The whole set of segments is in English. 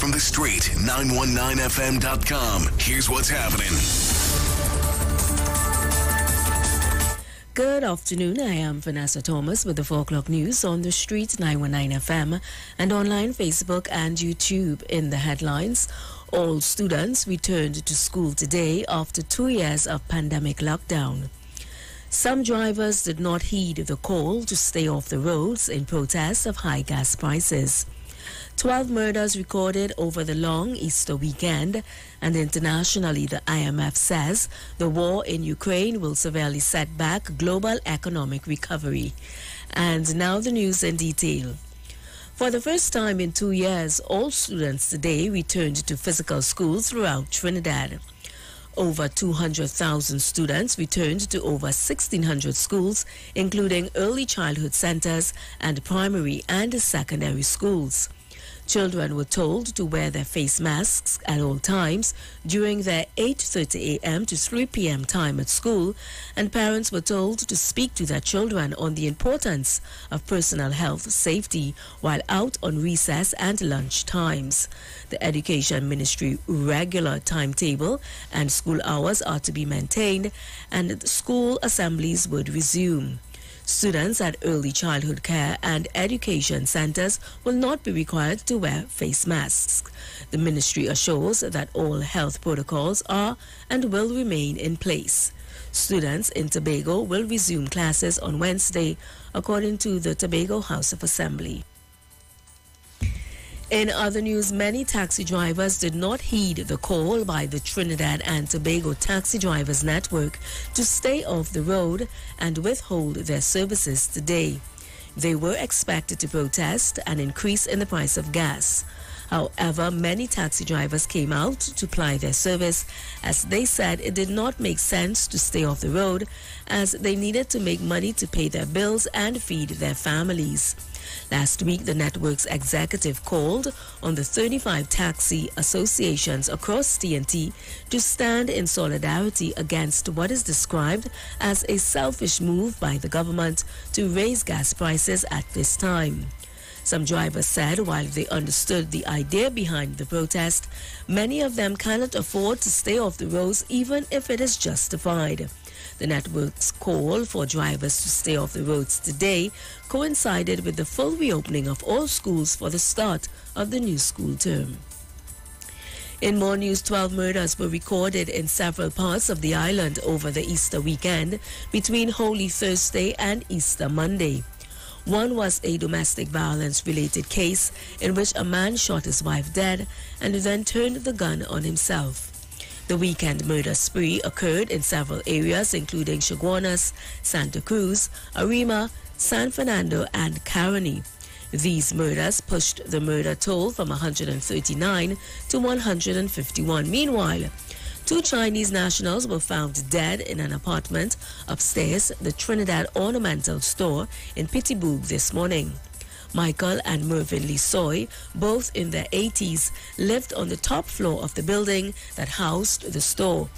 from the street, 919fm.com. Here's what's happening. Good afternoon. I am Vanessa Thomas with the 4 o'clock news on the street, 919 FM, and online, Facebook and YouTube. In the headlines, all students returned to school today after 2 years of pandemic lockdown. Some drivers did not heed the call to stay off the roads in protest of high gas prices. 12 murders recorded over the long Easter weekend, and internationally the IMF says the war in Ukraine will severely set back global economic recovery. And now the news in detail. For the first time in 2 years, all students today returned to physical school throughout Trinidad. Over 200,000 students returned to over 1,600 schools, including early childhood centers and primary and secondary schools. Children were told to wear their face masks at all times during their 8:30 a.m. to 3 p.m. time at school, and parents were told to speak to their children on the importance of personal health safety while out on recess and lunch times. The Education Ministry regular timetable and school hours are to be maintained, and school assemblies would resume. Students at early childhood care and education centers will not be required to wear face masks. The ministry assures that all health protocols are and will remain in place. Students in Tobago will resume classes on Wednesday, according to the Tobago House of Assembly. In other news, many taxi drivers did not heed the call by the Trinidad and Tobago Taxi Drivers Network to stay off the road and withhold their services today. They were expected to protest an increase in the price of gas. However, many taxi drivers came out to ply their service, as they said it did not make sense to stay off the road, as they needed to make money to pay their bills and feed their families. Last week, the network's executive called on the 35 taxi associations across TNT to stand in solidarity against what is described as a selfish move by the government to raise gas prices at this time. Some drivers said while they understood the idea behind the protest, many of them cannot afford to stay off the roads even if it is justified. The network's call for drivers to stay off the roads today coincided with the full reopening of all schools for the start of the new school term. In more news, 12 murders were recorded in several parts of the island over the Easter weekend between Holy Thursday and Easter Monday. One was a domestic violence-related case in which a man shot his wife dead and then turned the gun on himself. The weekend murder spree occurred in several areas, including Chaguanas, Santa Cruz, Arima, San Fernando, and Caroni. These murders pushed the murder toll from 139 to 151. Meanwhile, 2 Chinese nationals were found dead in an apartment upstairs the Trinidad Ornamental Store in Pittsburgh this morning. Michael and Mervyn Lee Soy, both in their 80s, lived on the top floor of the building that housed the store.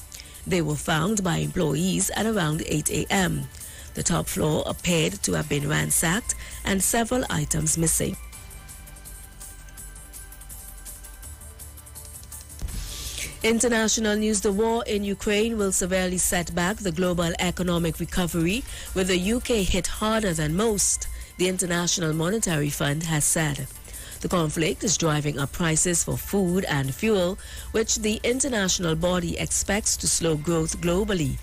They were found by employees at around 8 a.m. The top floor appeared to have been ransacked and several items missing. International news, the war in Ukraine will severely set back the global economic recovery, with the UK hit harder than most, the International Monetary Fund has said. The conflict is driving up prices for food and fuel, which the international body expects to slow growth globally.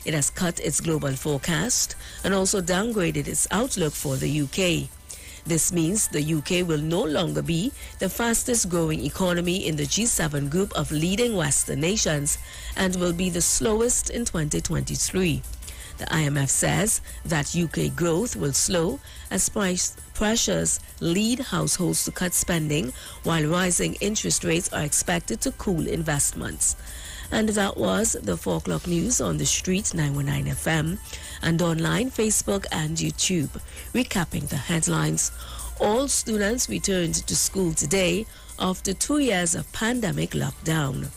It has cut its global forecast and also downgraded its outlook for the UK. This means the UK will no longer be the fastest growing economy in the G7 group of leading Western nations and will be the slowest in 2023. The IMF says that UK growth will slow as price pressures lead households to cut spending, while rising interest rates are expected to cool investments. And that was the 4 o'clock news on the street, 919 FM, and online, Facebook and YouTube. Recapping the headlines, all students returned to school today after 2 years of pandemic lockdown.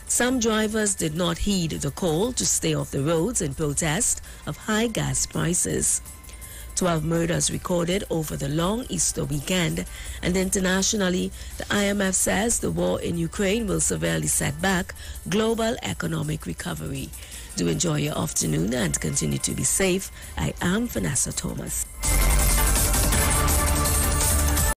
Some drivers did not heed the call to stay off the roads in protest of high gas prices. 12 murders recorded over the long Easter weekend. And internationally, the IMF says the war in Ukraine will severely set back global economic recovery. Do enjoy your afternoon and continue to be safe. I am Vanessa Thomas.